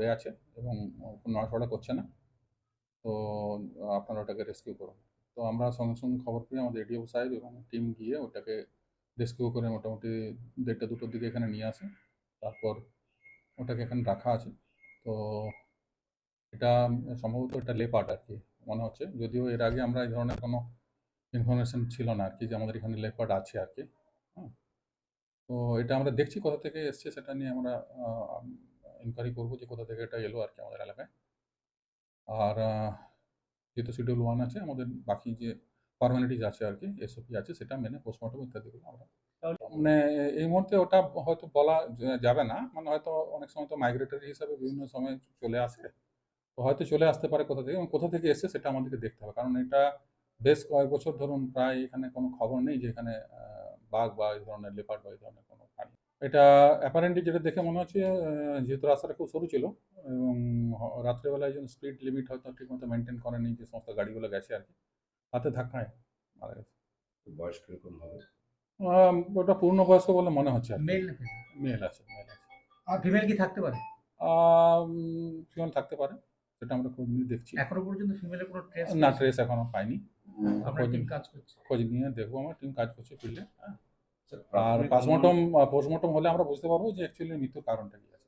পড়ে আছে এবং নড়াচড়া করছে না। তো আপনারা ওটাকে রেস্কিউ করুন। তো আমরা সঙ্গে সঙ্গে খবর পেয়ে আমাদের এডিও সাহেব এবং টিম গিয়ে ওটাকে রেস্কিউ করে মোটামুটি 1:30-2টোর দিকে এখানে নিয়ে আসে। তারপর ওটাকে এখানে রাখা আছে। তো এটা সম্ভবত এটা লেপার্ড আর কি মনে হচ্ছে, যদিও এর আগে আমরা এই ধরনের কোনো ইনফরমেশন ছিল না আর কি যে আমাদের এখানে লেপার্ড আছে আর কি। হ্যাঁ, তো এটা আমরা দেখছি কোথা থেকে এসছে, সেটা নিয়ে আমরা ইনকোয়ারি করবো যে কোথা থেকে এটা এলো আর কি আমাদের এলাকায়। আর যেহেতু শিডিউল 1 আছে, আমাদের বাকি যে ফর্মালিটিস আছে আর কি, এসওপি আছে, সেটা মেনে পোস্টমর্টম ইত্যাদিগুলো আমরা মানে এই মুহূর্তে ওটা হয়তো বলা যাবে না। মানে হয়তো অনেক সময় তো মাইগ্রেটরি হিসাবে বিভিন্ন সময় চলে আসে। তো হয়তো চলে আসতে পারে কোথা থেকে এবং কোথা থেকে এসছে সেটা আমাদেরকে দেখতে হবে। কারণ এটা বেশ কয়েক বছর ধরুন প্রায় এখানে কোনো খবর নেই যে এখানে বাঘ বা এই ধরনের লেপার্ড বা এই ধরনের কোনো প্রাণী। এটা অ্যাপারেন্টলি যেটা দেখে মনে হচ্ছে যেহেতু রাস্তাটা খুব সরু ছিল এবং রাত্রেবেলায় যেন স্পিড লিমিট হয়তো ঠিকমতো মেনটেন করেনি যে সমস্ত গাড়িগুলো গেছে আর কি, হাতে ধাক্কায় মারা গেছে। বয়স কিরকম হবে? ওটা পূর্ণবয়স্ক বলে মনে হচ্ছে আর কি। মেল না ফিমেল? মেল আছে, মেল আছে। আর ফিমেল কি থাকতে পারে? ফিমেল থাকতে পারে, সেটা আমরা খোঁজ নিয়ে দেখছি। এখনো পর্যন্ত ফিমেলের কোনো ট্রেস না, ট্রেস এখনো পাইনি। আপনার টিম কাজ করছে? খোঁজ নিয়ে দেখবো, আমার টিম কাজ করছে ফিল্ডে। হ্যাঁ, আর প্রাথমিক অনুমান পোস্টমর্টম হলে আমরা বুঝতে পারবো যে অ্যাকচুয়ালি মৃত্যুর কারণটা কি আছে।